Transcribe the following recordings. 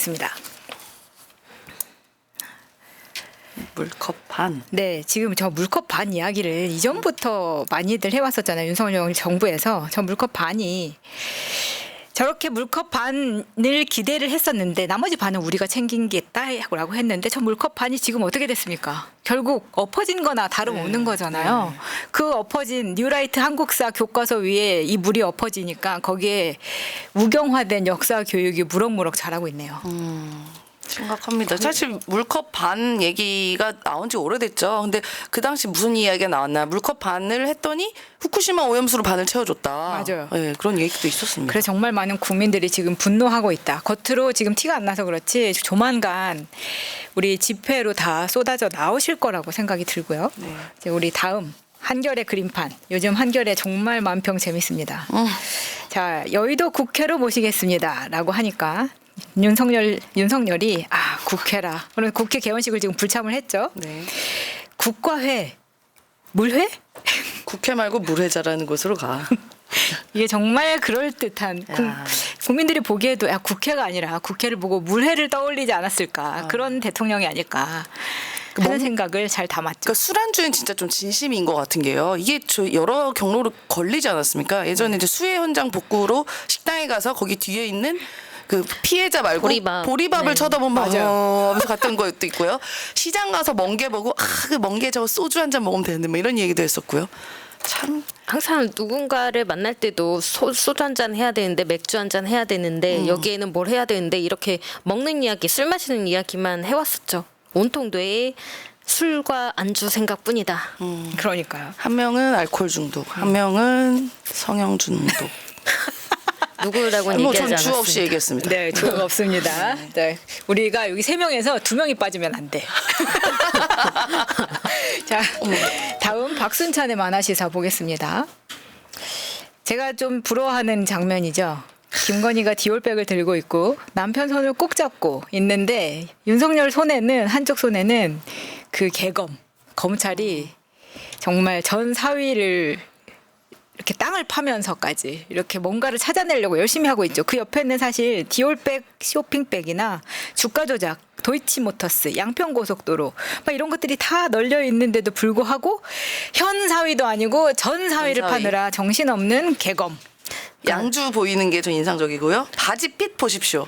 있습니다. 물컵 반. 네, 지금 저 물컵 반 이야기를 이전부터 많이들 해왔었잖아요. 윤석열 정부에서 저 물컵 반이 저렇게 물컵 반을 기대를 했었는데 나머지 반은 우리가 챙긴겠다라고 했는데 저 물컵 반이 지금 어떻게 됐습니까? 결국 엎어진 거나 다름없는 거잖아요. 그 엎어진 뉴라이트 한국사 교과서 위에 이 물이 엎어지니까 거기에 우경화된 역사 교육이 무럭무럭 자라고 있네요. 심각합니다. 사실 물컵 반 얘기가 나온 지 오래됐죠. 근데 그 당시 무슨 이야기가 나왔나. 물컵 반을 했더니 후쿠시마 오염수로 반을 채워줬다. 맞아요. 네, 그런 얘기도 있었습니다. 그래서 정말 많은 국민들이 지금 분노하고 있다. 겉으로 지금 티가 안 나서 그렇지 조만간 우리 집회로 다 쏟아져 나오실 거라고 생각이 들고요. 네. 이제 우리 다음 한겨레 그림판. 요즘 한겨레 정말 만평 재밌습니다. 자, 여의도 국회로 모시겠습니다라고 하니까 윤석열이 국회라. 그럼 국회 개원식을 지금 불참을 했죠. 네. 국과회 물회? 국회 말고 물회자라는 곳으로 가. 이게 정말 그럴듯한 국민들이 보기에도 국회가 아니라 국회를 보고 물회를 떠올리지 않았을까. 그런 대통령이 아닐까 하는 생각을 잘 담았죠. 그러니까 술안주는 진짜 좀 진심인 것 같은 게요. 이게 저 여러 경로로 걸리지 않았습니까? 예전에 이제 수해 현장 복구로 식당에 가서 거기 뒤에 있는 그 피해자 말고 보리밥을 네. 쳐다보면 맞아요. 하면서 갔던 것도 있고요. 시장 가서 멍게 보고 그 멍게 저거 소주 한 잔 먹으면 되는데 뭐 이런 얘기도 했었고요. 참 항상 누군가를 만날 때도 소주 한 잔 해야 되는데 맥주 한 잔 해야 되는데 여기에는 뭘 해야 되는데 이렇게 먹는 이야기, 술 마시는 이야기만 해왔었죠. 온통 뇌에 술과 안주 생각뿐이다. 그러니까요. 한 명은 알코올 중독, 한 명은 성형 중독. 누구라고는 뭐 얘기하지 전 주 않았습니다. 없이 얘기했습니다. 네, 주어가 없습니다. 네, 우리가 여기 3명에서 2명이 빠지면 안 돼. 자, 다음 박순찬의 만화시사 보겠습니다. 제가 좀 부러워하는 장면이죠. 김건희가 디올백을 들고 있고 남편 손을 꼭 잡고 있는데 윤석열 손에는 한쪽 손에는 그 개검 검찰이 정말 전 사위를 이렇게 땅을 파면서까지 이렇게 뭔가를 찾아내려고 열심히 하고 있죠. 그 옆에는 사실 디올백 쇼핑백이나 주가 조작, 도이치모터스, 양평고속도로 막 이런 것들이 다 널려 있는데도 불구하고 현 사위도 아니고 전 사위를 전 사위. 파느라 정신없는 개검. 양주 보이는 게 좀 인상적이고요. 바지핏 보십시오.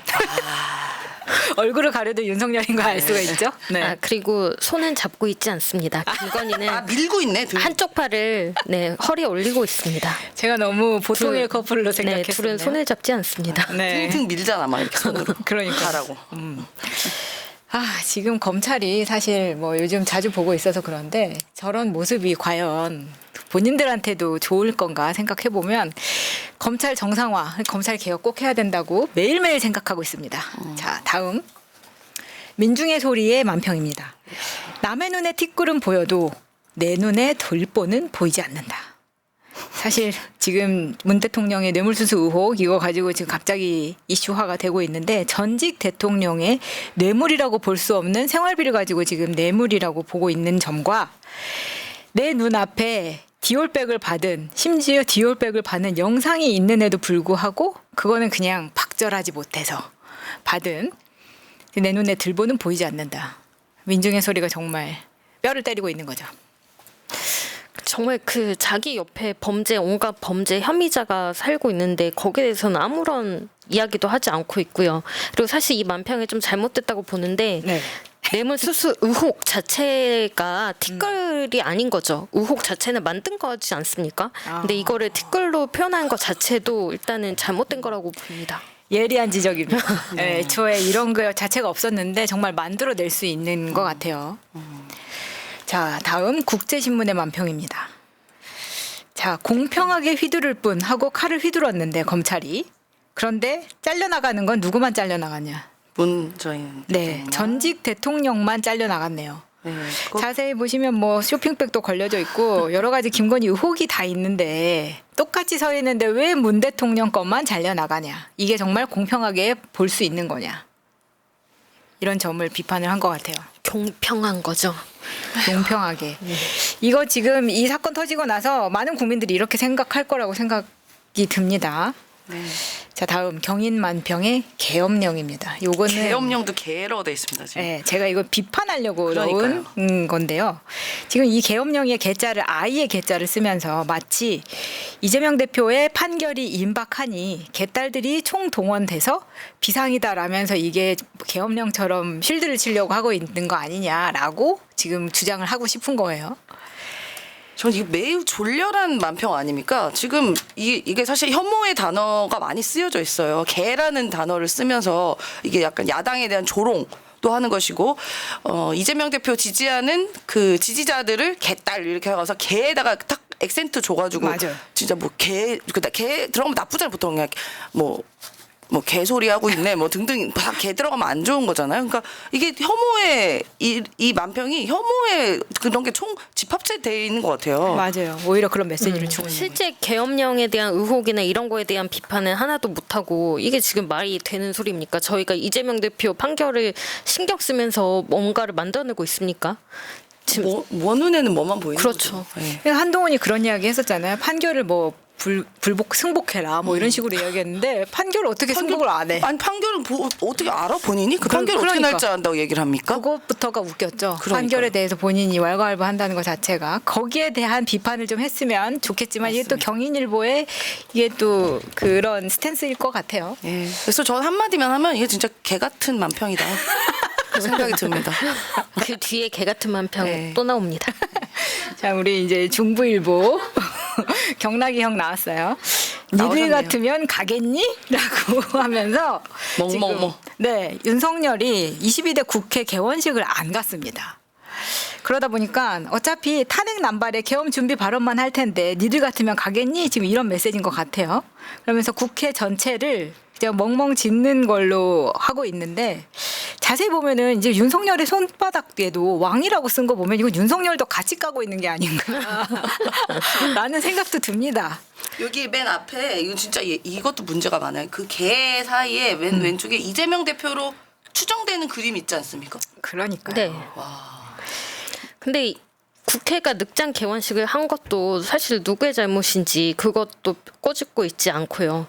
얼굴을 가려도 윤석열인 거 알 수가 있죠. 네. 그리고 손은 잡고 있지 않습니다. 김건희는 밀고 있네. 등. 한쪽 팔을 허리에 올리고 있습니다. 제가 너무 보통의 커플로 네, 생각했어요. 둘은 손을 잡지 않습니다. 네. 등 밀잖아, 막 이렇게 손으로. 그러니까. 가라고. 지금 검찰이 사실 뭐 요즘 자주 보고 있어서 그런데 저런 모습이 과연 본인들한테도 좋을 건가 생각해 보면 검찰 정상화, 검찰 개혁 꼭 해야 된다고 매일매일 생각하고 있습니다. 자, 다음 민중의 소리의 만평입니다. 남의 눈에 티끌은 보여도 내 눈에 돌보는 보이지 않는다. 사실 지금 문 대통령의 뇌물수수 의혹 이거 가지고 지금 갑자기 이슈화가 되고 있는데 전직 대통령의 뇌물이라고 볼 수 없는 생활비를 가지고 지금 뇌물이라고 보고 있는 점과 내 눈앞에 디올백을 받은 심지어 디올백을 받는 영상이 있는에도 불구하고 그거는 그냥 박절하지 못해서 받은 내 눈에 들보는 보이지 않는다. 민중의 소리가 정말 뼈를 때리고 있는 거죠. 정말 그 자기 옆에 온갖 범죄 혐의자가 살고 있는데 거기에 대해서는 아무런 이야기도 하지 않고 있고요. 그리고 사실 이 만평이 좀 잘못됐다고 보는데 네. 뇌물수수 의혹 자체가 티끌이 아닌 거죠. 의혹 자체는 만든 거지 않습니까? 근데 이거를 티끌로 표현한 것 자체도 일단은 잘못된 거라고 봅니다. 예리한 지적입니다. 네. 애초에 이런 거 자체가 없었는데 정말 만들어낼 수 있는 것 같아요. 자, 다음 국제신문의 만평입니다. 자, 공평하게 휘두를 뿐 하고 칼을 휘둘렀는데 검찰이. 그런데 잘려나가는 건 누구만 잘려나갔냐. 문재인. 네, 대통령. 전직 대통령만 잘려나갔네요. 네, 자세히 보시면 뭐 쇼핑백도 걸려져 있고 여러 가지 김건희 의혹이 다 있는데 똑같이 서 있는데 왜 문 대통령 것만 잘려나가냐. 이게 정말 공평하게 볼 수 있는 거냐. 이런 점을 비판을 한 것 같아요. 공평한 거죠. 공평하게. 이거 지금 이 사건 터지고 나서 많은 국민들이 이렇게 생각할 거라고 생각이 듭니다. 네. 자, 다음 경인만평의 계엄령입니다. 요거는 계엄령도 계로 돼 있습니다. 지금. 네, 제가 이거 비판하려고 그러니까요. 넣은 건데요. 지금 이 계엄령의 개자를 아이의 개자를 쓰면서 마치 이재명 대표의 판결이 임박하니 개딸들이 총동원돼서 비상이다라면서 이게 계엄령처럼 쉴드를 치려고 하고 있는 거 아니냐라고 지금 주장을 하고 싶은 거예요. 전 이게 매우 졸렬한 만평 아닙니까? 지금 이게 사실 혐오의 단어가 많이 쓰여져 있어요. 개라는 단어를 쓰면서 이게 약간 야당에 대한 조롱도 하는 것이고, 이재명 대표 지지하는 그 지지자들을 개딸 이렇게 해서 개에다가 딱 액센트 줘가지고 맞아요. 진짜 뭐 개 들어가면 나쁘잖아요. 보통 그냥 뭐 개소리 하고 있네 뭐 등등 다 개 들어가면 안 좋은 거잖아요. 그러니까 이게 혐오의 이 만평이 혐오의 그런 게 총 집합체돼 있는 것 같아요. 맞아요. 오히려 그런 메시지를 주고 있는 실제 계엄령에 대한 의혹이나 이런 거에 대한 비판은 하나도 못하고 이게 지금 말이 되는 소리입니까? 저희가 이재명 대표 판결을 신경 쓰면서 뭔가를 만들어내고 있습니까? 지금 원눈에는 뭐만 보이는 그렇죠. 거죠. 네. 거예요. 한동훈이 그런 이야기 했었잖아요. 판결을 뭐 불복 승복해라 뭐 이런 식으로 이야기했는데 판결을 어떻게 승복을 안 해? 아니 판결은 어떻게 알아 본인이? 그 판결 어떻게 그러니까. 날지 안다고 얘기를 합니까? 그것부터가 웃겼죠. 그러니까요. 판결에 대해서 본인이 왈가왈부한다는 것 자체가 거기에 대한 비판을 좀 했으면 좋겠지만 이게 또 경인일보의 이게 또 그런 스탠스일 것 같아요. 예. 그래서 저는 한마디만 하면 이게 진짜 개 같은 만평이다. 그 생각이 듭니다. 그 뒤에 개 같은 만평 네. 또 나옵니다. 자, 우리 이제 중부일보 경락이 형 나왔어요. 니들 나오셨네요. 같으면 가겠니? 라고 하면서 멍멍멍. 지금, 네, 윤석열이 22대 국회 개원식을 안 갔습니다. 그러다 보니까 어차피 탄핵 남발에 계엄 준비 발언만 할 텐데 니들 같으면 가겠니? 지금 이런 메시지인 것 같아요. 그러면서 국회 전체를 그냥 멍멍 짖는 걸로 하고 있는데 자세히 보면은 이제 윤석열의 손바닥에도 왕이라고 쓴 거 보면 이건 윤석열도 같이 까고 있는 게 아닌가라는 생각도 듭니다. 여기 맨 앞에 이거 진짜 이것도 문제가 많아요. 그 개 사이에 맨 왼쪽에 이재명 대표로 추정되는 그림 있지 않습니까? 그러니까요. 네. 근데 국회가 늑장 개원식을 한 것도 사실 누구의 잘못인지 그것도 꼬집고 있지 않고요.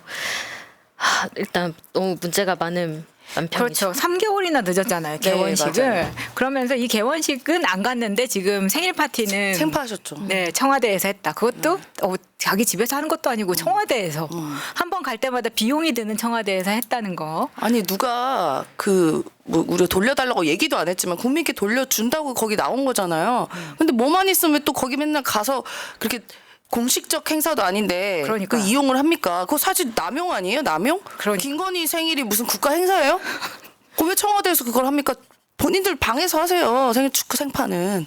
일단 너무 문제가 많은 만평이죠. 그렇죠. 3개월이나 늦었잖아요. 네, 개원식을. 맞아요. 그러면서 이 개원식은 안 갔는데 지금 생일 파티는 생파하셨죠. 네, 청와대에서 했다. 그것도 자기 집에서 하는 것도 아니고 청와대에서 한 번 갈 때마다 비용이 드는 청와대에서 했다는 거. 아니 누가 뭐 우리가 돌려달라고 얘기도 안 했지만 국민께 돌려준다고 거기 나온 거잖아요. 근데 뭐만 있으면 또 거기 맨날 가서 그렇게 공식적 행사도 아닌데 그러니까요. 그 이용을 합니까? 그거 사실 남용 아니에요? 남용? 그러니까. 김건희 생일이 무슨 국가 행사예요? 그 왜 청와대에서 그걸 합니까? 본인들 방에서 하세요. 생일 축하 생파는.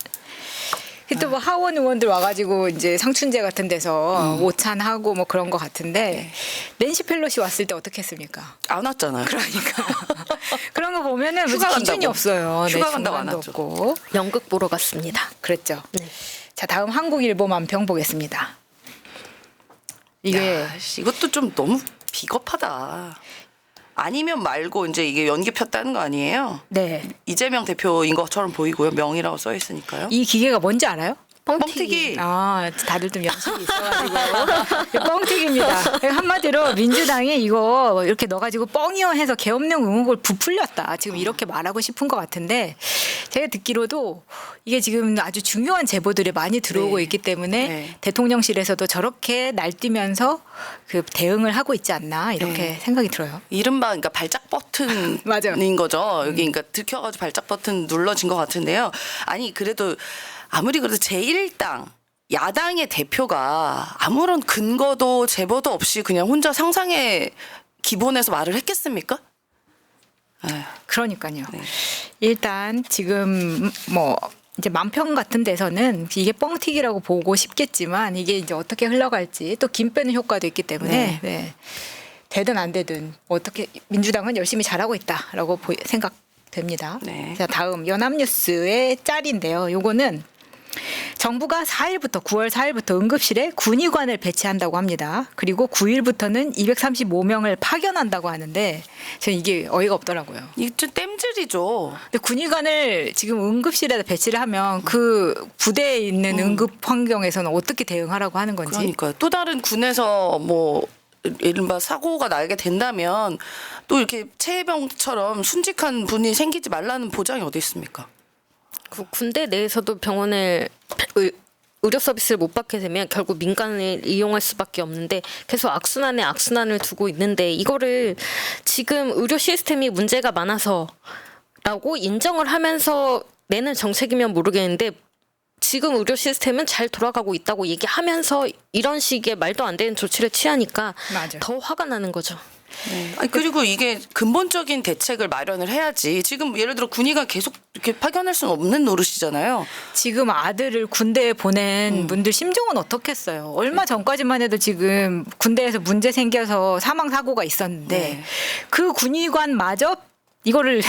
또 뭐 하원 의원들 와가지고 이제 상춘제 같은 데서 오찬하고 뭐 그런 것 같은데 낸시 펠로시 왔을 때 어떻게 했습니까? 안 왔잖아요. 그러니까 그런 거 보면은 무슨 휴가 기준이 간다고. 없어요. 네, 휴가 간다고 안 중간도 왔죠. 없고. 연극 보러 갔습니다. 그랬죠. 네. 자, 다음 한국일보 만평 보겠습니다. 이게 야, 씨, 이것도 좀 너무 비겁하다. 아니면 말고 이제 이게 연기 폈다는 거 아니에요? 네. 이재명 대표인 것처럼 보이고요. 명이라고 써 있으니까요. 이 기계가 뭔지 알아요? 뻥튀기. 아, 다들 좀 연식이 있어가지고 뻥튀기입니다. 한마디로 민주당이 이거 이렇게 넣어가지고 뻥이요 해서 계엄령 의혹을 부풀렸다. 지금 이렇게 말하고 싶은 것 같은데 제가 듣기로도 이게 지금 아주 중요한 제보들이 많이 들어오고 네. 있기 때문에 네. 대통령실에서도 저렇게 날뛰면서 그 대응을 하고 있지 않나 이렇게 네. 생각이 들어요. 이른바 그러니까 발작 버튼인 맞아요. 거죠. 여기 그러니까 들켜가지고 발작 버튼 눌러진 것 같은데요. 아니 그래도 아무리 그래도 제1당 야당의 대표가 아무런 근거도 제보도 없이 그냥 혼자 상상의 기본에서 말을 했겠습니까? 아휴. 그러니까요. 네. 일단 지금 뭐 이제 만평 같은 데서는 이게 뻥튀기라고 보고 싶겠지만 이게 이제 어떻게 흘러갈지 또 김 빼는 효과도 있기 때문에 네. 되든 안 되든 어떻게 민주당은 열심히 잘하고 있다라고 생각됩니다. 네. 자, 다음 연합뉴스의 짤인데요. 요거는 정부가 4일부터 9월 4일부터 응급실에 군의관을 배치한다고 합니다. 그리고 9일부터는 235명을 파견한다고 하는데 저는 이게 어이가 없더라고요. 이게 좀 땜질이죠. 근데 군의관을 지금 응급실에 배치를 하면 그 부대에 있는 응급 환경에서는 어떻게 대응하라고 하는 건지. 그러니까요. 또 다른 군에서 뭐 이른바 사고가 나게 된다면 또 이렇게 최혜병처럼 순직한 분이 생기지 말라는 보장이 어디 있습니까? 그 군대 내에서도 병원을 의료 서비스를 못 받게 되면 결국 민간을 이용할 수밖에 없는데 계속 악순환에 악순환을 두고 있는데 이거를 지금 의료 시스템이 문제가 많아서라고 인정을 하면서 내는 정책이면 모르겠는데 지금 의료 시스템은 잘 돌아가고 있다고 얘기하면서 이런 식의 말도 안 되는 조치를 취하니까 맞아요. 더 화가 나는 거죠. 아니, 그리고 이게 근본적인 대책을 마련을 해야지. 지금 예를 들어 군의가 계속 이렇게 파견할 수는 없는 노릇이잖아요. 지금 아들을 군대에 보낸 분들 심정은 어떻겠어요. 얼마 전까지만 해도 지금 군대에서 문제 생겨서 사망 사고가 있었는데 네. 그 군의관마저 이거를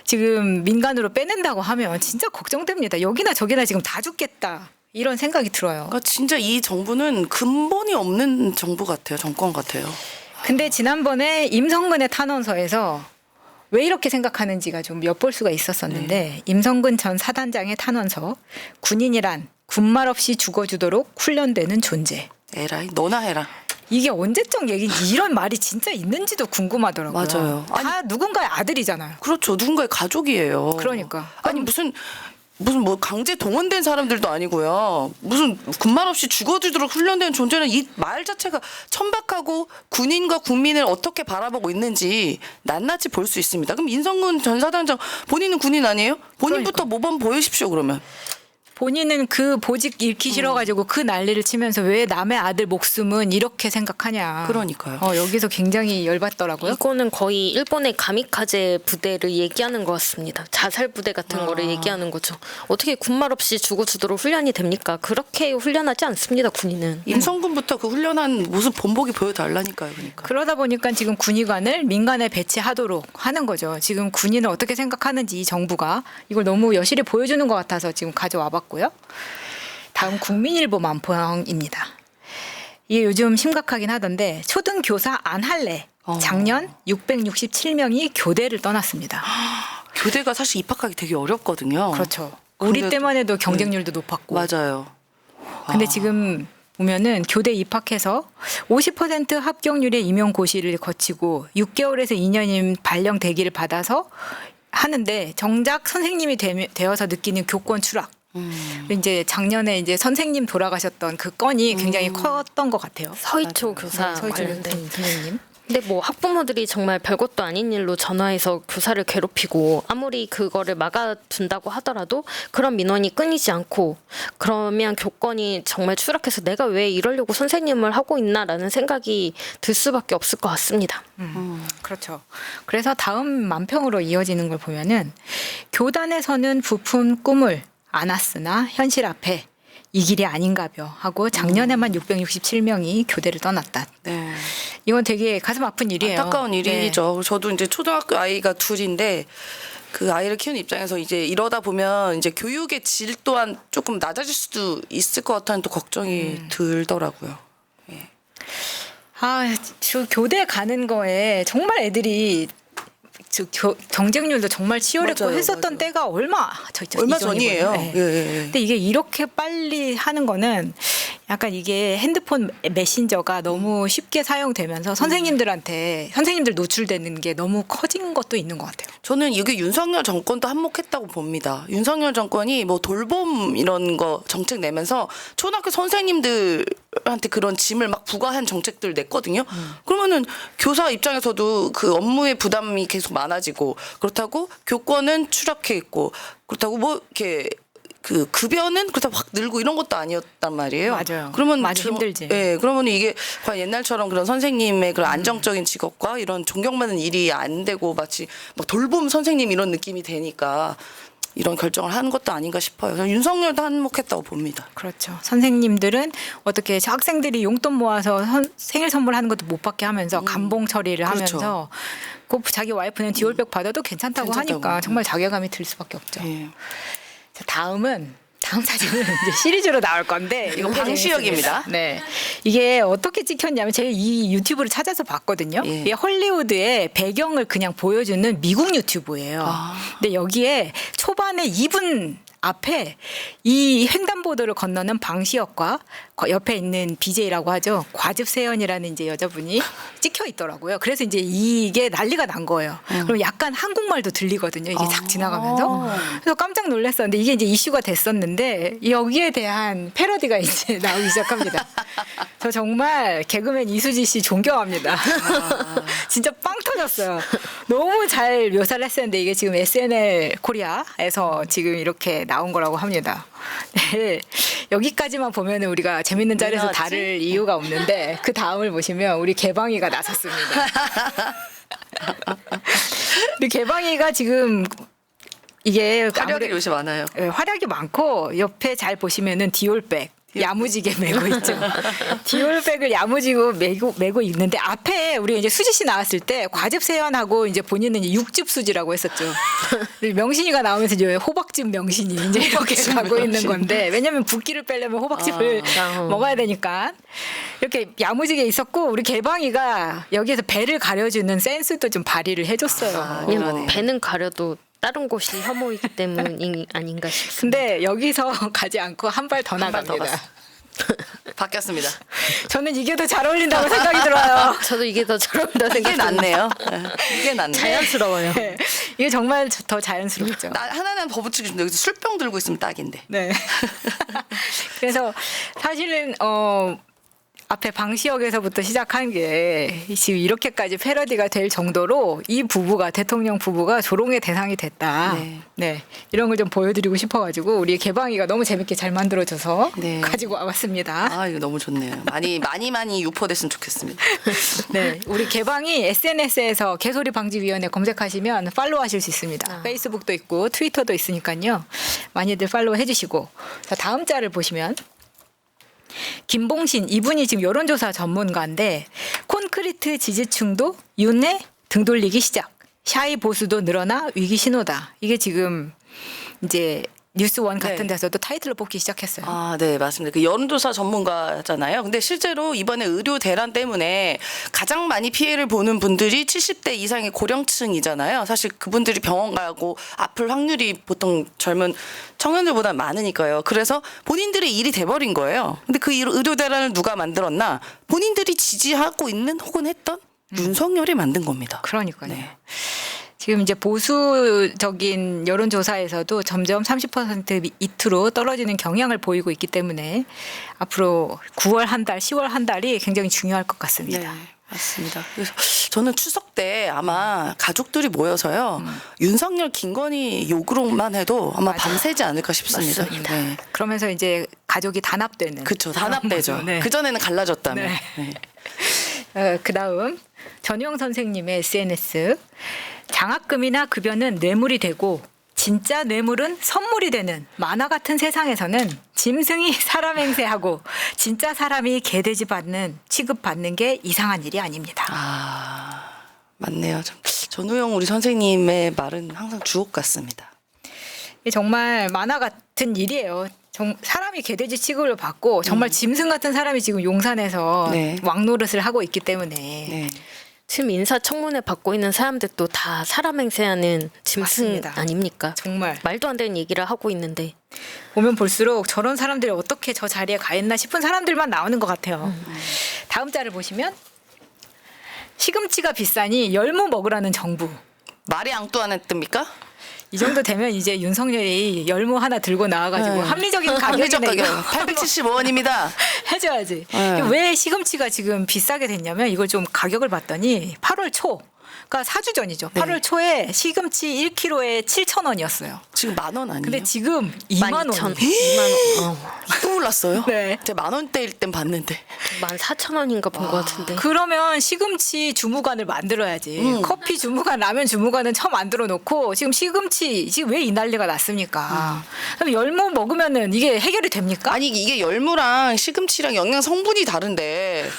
지금 민간으로 빼낸다고 하면 진짜 걱정됩니다. 여기나 저기나 지금 다 죽겠다. 이런 생각이 들어요. 그러니까 진짜 이 정부는 근본이 없는 정부 같아요. 정권 같아요. 근데 지난번에 임성근의 탄원서에서 왜 이렇게 생각하는지가 좀 엿볼 수가 있었었는데 임성근 전 사단장의 탄원서 군인이란 군말 없이 죽어주도록 훈련되는 존재. 에라이 너나 해라. 이게 언제적 얘기인지 이런 말이 진짜 있는지도 궁금하더라고요. 맞아요. 다 누군가의 아들이잖아요. 그렇죠. 누군가의 가족이에요. 그러니까. 아니 무슨 뭐 강제 동원된 사람들도 아니고요. 무슨 군말 없이 죽어주도록 훈련된 존재는 이 말 자체가 천박하고 군인과 국민을 어떻게 바라보고 있는지 낱낱이 볼 수 있습니다. 그럼 인성근 전 사단장 본인은 군인 아니에요? 본인부터 모범 보이십시오 그러면. 본인은 그 보직 잃기 싫어가지고 그 난리를 치면서 왜 남의 아들 목숨은 이렇게 생각하냐. 그러니까요. 여기서 굉장히 열받더라고요. 이거는 거의 일본의 가미카제 부대를 얘기하는 것 같습니다. 자살 부대 같은 거를 얘기하는 거죠. 어떻게 군말 없이 죽어주도록 훈련이 됩니까? 그렇게 훈련하지 않습니다. 군인은. 임성근부터 그 훈련한 모습 본보기 보여달라니까요. 그러니까. 그러다 보니까 지금 군의관을 민간에 배치하도록 하는 거죠. 지금 군인을 어떻게 생각하는지 이 정부가 이걸 너무 여실히 보여주는 것 같아서 지금 가져와 봤고요. 다음 국민일보 만평입니다. 이게 요즘 심각하긴 하던데 초등교사 안 할래. 작년 667명이 교대를 떠났습니다. 교대가 사실 입학하기 되게 어렵거든요. 그렇죠. 우리 근데도- 때만 해도 경쟁률도 높았고. 맞아요. 근데 지금 보면은 교대 입학해서 50% 합격률의 임용고시를 거치고 6개월에서 2년인 발령 대기를 받아서 하는데 정작 선생님이 되어서 느끼는 교권 추락. 이제 작년에 이제 선생님 돌아가셨던 그 건이 굉장히 컸던 것 같아요. 서희초 교사 서희초 관련된. 선생님. 근데 뭐 학부모들이 정말 별것도 아닌 일로 전화해서 교사를 괴롭히고 아무리 그거를 막아둔다고 하더라도 그런 민원이 끊이지 않고 그러면 교권이 정말 추락해서 내가 왜 이러려고 선생님을 하고 있나라는 생각이 들 수밖에 없을 것 같습니다. 그렇죠. 그래서 다음 만평으로 이어지는 걸 보면은 교단에서는 부푼 꿈을 안았으나 현실 앞에 이 길이 아닌가벼 하고 작년에만 667명이 교대를 떠났다. 네. 이건 되게 가슴 아픈 일이에요. 안타까운 네. 일이죠. 저도 이제 초등학교 아이가 둘인데 그 아이를 키우는 입장에서 이제 이러다 보면 이제 교육의 질 또한 조금 낮아질 수도 있을 것 같다는 또 걱정이 들더라고요. 저 교대 가는 거에 정말 애들이 경쟁률도 정말 치열했고 맞아요, 했었던 맞아요. 때가 얼마 얼마 이전이거든요. 전이에요. 네. 예, 예. 근데 이게 이렇게 빨리 하는 거는 약간 이게 핸드폰 메신저가 너무 쉽게 사용되면서 선생님들 노출되는 게 너무 커진 것도 있는 것 같아요. 저는 이게 윤석열 정권도 한몫했다고 봅니다. 윤석열 정권이 뭐 돌봄 이런 거 정책 내면서 초등학교 선생님들한테 그런 짐을 막 부과한 정책들 냈거든요. 그러면은 교사 입장에서도 그 업무의 부담이 계속 많아지고 그렇다고 교권은 추락해 있고 그렇다고 뭐 이렇게 그 급여는 그렇다고 확 늘고 이런 것도 아니었단 말이에요. 맞아요. 그러면 많이 힘들지. 예, 그러면 이게 과연 옛날처럼 그런 선생님의 그런 안정적인 직업과 이런 존경받는 일이 안 되고 마치 막 돌봄 선생님 이런 느낌이 되니까 이런 결정을 하는 것도 아닌가 싶어요. 저는 윤석열도 한몫했다고 봅니다. 그렇죠. 선생님들은 어떻게 학생들이 용돈 모아서 생일 선물하는 것도 못 받게 하면서 감봉 처리를 그렇죠. 하면서 꼭 자기 와이프는 디올백 받아도 괜찮다고 괜찮다고. 하니까 정말 자괴감이 들 수밖에 없죠. 예. 자, 다음 사진은 이제 시리즈로 나올 건데 이거 이게 방시혁입니다. 재밌습니다. 네, 이게 어떻게 찍혔냐면 제가 이 유튜브를 찾아서 봤거든요. 예. 이게 헐리우드의 배경을 그냥 보여주는 미국 유튜브예요. 근데 여기에 초반에 2분 앞에 이 횡단보도를 건너는 방시혁과 옆에 있는 BJ라고 하죠. 과즙세연이라는 이제 여자분이 찍혀 있더라고요. 그래서 이제 이게 난리가 난 거예요. 그럼 약간 한국말도 들리거든요. 이게 싹 지나가면서. 그래서 깜짝 놀랐었는데 이게 이제 이슈가 됐었는데 여기에 대한 패러디가 이제 나오기 시작합니다. 저 정말 개그맨 이수지 씨 존경합니다. 진짜 빵 터졌어요. 너무 잘 묘사를 했었는데 이게 지금 SNL 코리아에서 지금 이렇게 나온 거라고 합니다. 네. 여기까지만 보면 우리가 재밌는 자리에서 나왔지? 다를 이유가 없는데 그 다음을 보시면 우리 개방이가 나섰습니다. 우리 개방이가 지금 이게 화력이 아무래도 요새 많아요. 예, 활약이 많고 옆에 잘 보시면은 디올백 야무지게 메고 있죠. 디올백을 야무지고 메고 있는데 앞에 우리 이제 수지 씨 나왔을 때 과즙세연하고 이제 본인은 이제 육즙 수지라고 했었죠. 명신이가 나오면서 이제 호박즙 명신이 이제 이렇게 가고 있는 건데 왜냐면 붓기를 빼려면 호박즙을 먹어야 되니까 이렇게 야무지게 있었고 우리 개방이가 여기에서 배를 가려주는 센스도 좀 발휘를 해줬어요. 그냥 그러네. 배는 가려도 다른 곳이 혐오이기 때문이 아닌가 싶습니다. 근데 여기서 가지 않고 한 발 더 발 더 나갑니다. 갔어. 바뀌었습니다. 저는 이게 더 잘 어울린다고 생각이 들어요. 저도 이게 더 잘 어울린다 이게 생각합니다. 낫네요. 네. 이게 낫네. 자연스러워요. 네. 이게 정말 더 자연스럽죠. 나 하나는 더 붙이고 싶은데 여기서 술병 들고 있으면 딱인데. 네. 그래서 사실은 앞에 방시혁에서부터 시작한 게 지금 이렇게까지 패러디가 될 정도로 이 부부가 대통령 부부가 조롱의 대상이 됐다. 네. 네. 이런 걸 좀 보여드리고 싶어가지고 우리 개방이가 너무 재밌게 잘 만들어줘서 네. 가지고 와봤습니다. 아 이거 너무 좋네요. 많이 유포됐으면 좋겠습니다. 네, 우리 개방이 SNS에서 개소리 방지위원회 검색하시면 팔로우하실 수 있습니다. 페이스북도 있고 트위터도 있으니까요. 많이들 팔로우 해주시고 자, 다음 자를 보시면 김봉신 이분이 지금 여론조사 전문가인데 콘크리트 지지층도 윤회 등 돌리기 시작. 샤이 보수도 늘어나 위기 신호다. 이게 지금 이제 뉴스원 같은 네. 데서도 타이틀로 뽑기 시작했어요. 아, 네, 맞습니다. 그 여론조사 전문가잖아요. 근데 실제로 이번에 의료 대란 때문에 가장 많이 피해를 보는 분들이 70대 이상의 고령층이잖아요. 사실 그분들이 병원 가고 아플 확률이 보통 젊은 청년들보다 많으니까요. 그래서 본인들의 일이 돼버린 거예요. 근데 그 의료 대란을 누가 만들었나? 본인들이 지지하고 있는 혹은 했던 윤석열이 만든 겁니다. 그러니까요. 네. 지금 이제 보수적인 여론조사에서도 점점 30% 밑으로 떨어지는 경향을 보이고 있기 때문에 앞으로 9월 한 달, 10월 한 달이 굉장히 중요할 것 같습니다. 네, 맞습니다. 그래서 저는 추석 때 아마 가족들이 모여서요 윤석열, 김건희 욕으로만 해도 아마 밤새지 않을까 싶습니다. 맞습니다. 네. 그러면서 이제 가족이 단합되는. 그렇죠. 단합되죠. 네. 그 전에는 갈라졌다며. 네. 네. 그다음 전용 선생님의 SNS 장학금이나 급여는 뇌물이 되고 진짜 뇌물은 선물이 되는 만화 같은 세상에서는 짐승이 사람 행세하고 진짜 사람이 개돼지 취급받는 게 이상한 일이 아닙니다. 아, 맞네요. 전우영 우리 선생님의 말은 항상 주옥 같습니다. 이게 정말 만화 같은 일이에요. 사람이 개돼지 취급을 받고 정말 짐승 같은 사람이 지금 용산에서 네. 왕노릇을 하고 있기 때문에 네. 지금 인사청문회 받고 있는 사람들도 다 사람 행세하는 짐승 맞습니다. 아닙니까? 정말 말도 안 되는 얘기를 하고 있는데 보면 볼수록 저런 사람들이 어떻게 저 자리에 가 있나 싶은 사람들만 나오는 것 같아요. 다음 자를 보시면 시금치가 비싸니 열무 먹으라는 정부. 말이 앙뚜아네뜨입니까? 이 정도 되면 이제 윤석열이 열무 하나 들고 나와가지고 네. 합리적인 합리적 가격이네 가격 이거 875원입니다. 해줘야지. 네. 왜 시금치가 지금 비싸게 됐냐면 이걸 좀 가격을 봤더니 8월 초. 그러니까 4주 전이죠. 네. 8월 초에 시금치 1kg에 7,000원이었어요. 지금 10,000원 아니에요? 근데 지금 2만 원. 12,000원. 또 올랐어요? 네. 제가 10,000원대일 땐 봤는데. 14,000원인가 본 것 같은데. 그러면 시금치 주무관을 만들어야지. 커피 주무관, 라면 주무관은 처음 만들어 놓고 지금 시금치 지금 왜 이 난리가 났습니까? 그럼 열무 먹으면은 이게 해결이 됩니까? 아니 이게 열무랑 시금치랑 영양 성분이 다른데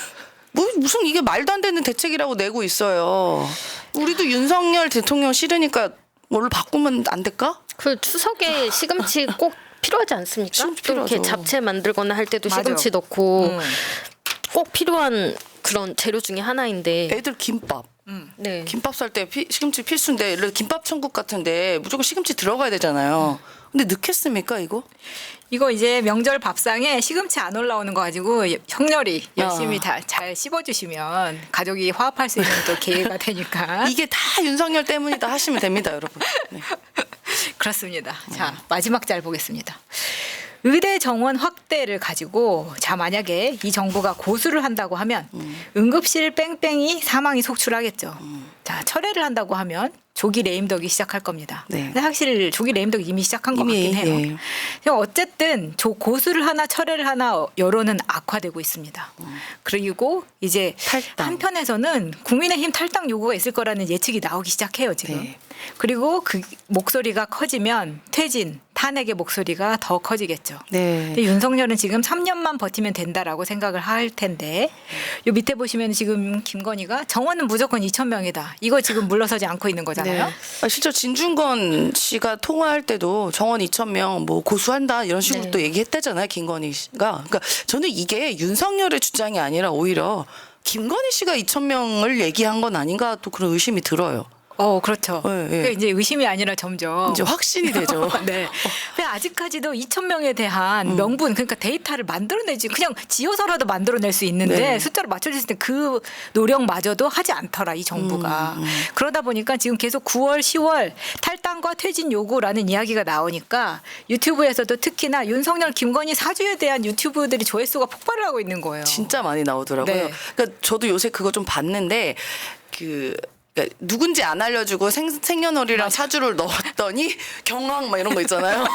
무슨 이게 말도 안 되는 대책이라고 내고 있어요. 우리도 윤석열 대통령 싫으니까 뭘로 바꾸면 안 될까? 그 추석에 시금치 꼭 필요하지 않습니까? 시금치 또 이렇게 필요하죠. 잡채 만들거나 할 때도 맞아. 시금치 넣고 꼭 필요한 그런 재료 중에 하나인데 애들 김밥. 네. 김밥 살 때 시금치 필수인데 예를 들어 김밥 천국 같은데 무조건 시금치 들어가야 되잖아요. 근데 넣겠습니까 이거? 이거 이제 명절 밥상에 시금치 안 올라오는 거 가지고 형렬이 열심히 다 잘 씹어주시면 가족이 화합할 수 있는 또 기회가 되니까. 이게 다 윤석열 때문이다 하시면 됩니다, 여러분. 네. 그렇습니다. 자, 마지막 잘 보겠습니다. 의대 정원 확대를 가지고 자 만약에 이 정부가 고수를 한다고 하면 응급실 뺑뺑이 사망이 속출하겠죠. 자 철회를 한다고 하면 조기 레임덕이 시작할 겁니다. 네. 근데 사실 조기 레임덕이 이미 시작한 것 같긴 해요. 예. 그냥 어쨌든 고수를 하나 철회를 하나 여론은 악화되고 있습니다. 그리고 이제 탈당. 한편에서는 국민의힘 탈당 요구가 있을 거라는 예측이 나오기 시작해요 지금. 네. 그리고 그 목소리가 커지면 퇴진, 탄핵의 목소리가 더 커지겠죠. 네. 근데 윤석열은 지금 3년만 버티면 된다라고 생각을 할 텐데 요 밑에 보시면 지금 김건희가 정원은 무조건 2,000명이다. 이거 지금 물러서지 않고 있는 거잖아요. 실제 진중권 씨가 통화할 때도 정원 2,000명 뭐 고수한다 이런 식으로 네. 또 얘기했대잖아요, 김건희 씨가. 그러니까 저는 이게 윤석열의 주장이 아니라 오히려 김건희 씨가 2,000명을 얘기한 건 아닌가 또 그런 의심이 들어요. 그렇죠. 네, 네. 그러니까 이제 의심이 아니라 점점 이제 확신이 되죠. 네. 근데 아직까지도 2,000명에 대한 명분, 그러니까 데이터를 만들어내지 그냥 지어서라도 만들어낼 수 있는데 네. 숫자로 맞춰줄 때 그 노력마저도 하지 않더라 이 정부가. 그러다 보니까 지금 계속 9월, 10월 탈당과 퇴진 요구라는 이야기가 나오니까 유튜브에서도 특히나 윤석열, 김건희 사주에 대한 유튜브들이 조회수가 폭발을 하고 있는 거예요. 진짜 많이 나오더라고요. 네. 그러니까 저도 요새 그거 좀 봤는데 그러니까 누군지 안 알려주고 생년월일이랑 사주를 넣었더니 경황 막 이런 거 있잖아요.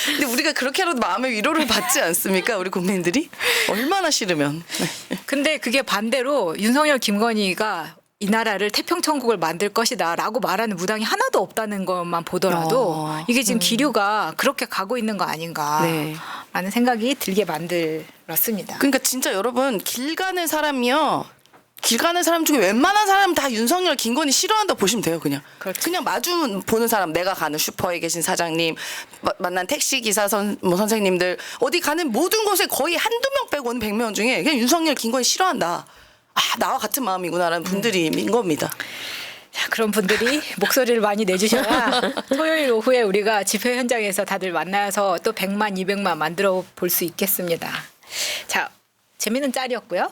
근데 우리가 그렇게라도 마음의 위로를 받지 않습니까? 우리 국민들이 얼마나 싫으면. 네. 근데 그게 반대로 윤석열, 김건희가 이 나라를 태평천국을 만들 것이다라고 말하는 무당이 하나도 없다는 것만 보더라도 이게 지금 기류가 그렇게 가고 있는 거 아닌가라는 네. 생각이 들게 만들었습니다. 그러니까 진짜 여러분 길 가는 사람이요. 길 가는 사람 중에 웬만한 사람 다 윤석열, 김건희 싫어한다 보시면 돼요, 그냥. 그렇죠. 그냥 마주 보는 사람, 내가 가는 슈퍼에 계신 사장님, 만난 택시 기사 선생님들, 어디 가는 모든 곳에 거의 한두 명 빼고는 100명 중에 그냥 윤석열, 김건희 싫어한다. 아, 나와 같은 마음이구나라는 분들인 겁니다. 자, 그런 분들이 목소리를 많이 내주셔야 토요일 오후에 우리가 집회 현장에서 다들 만나서 또 100만, 200만 만들어 볼 수 있겠습니다. 자, 재미있는 짤이었고요.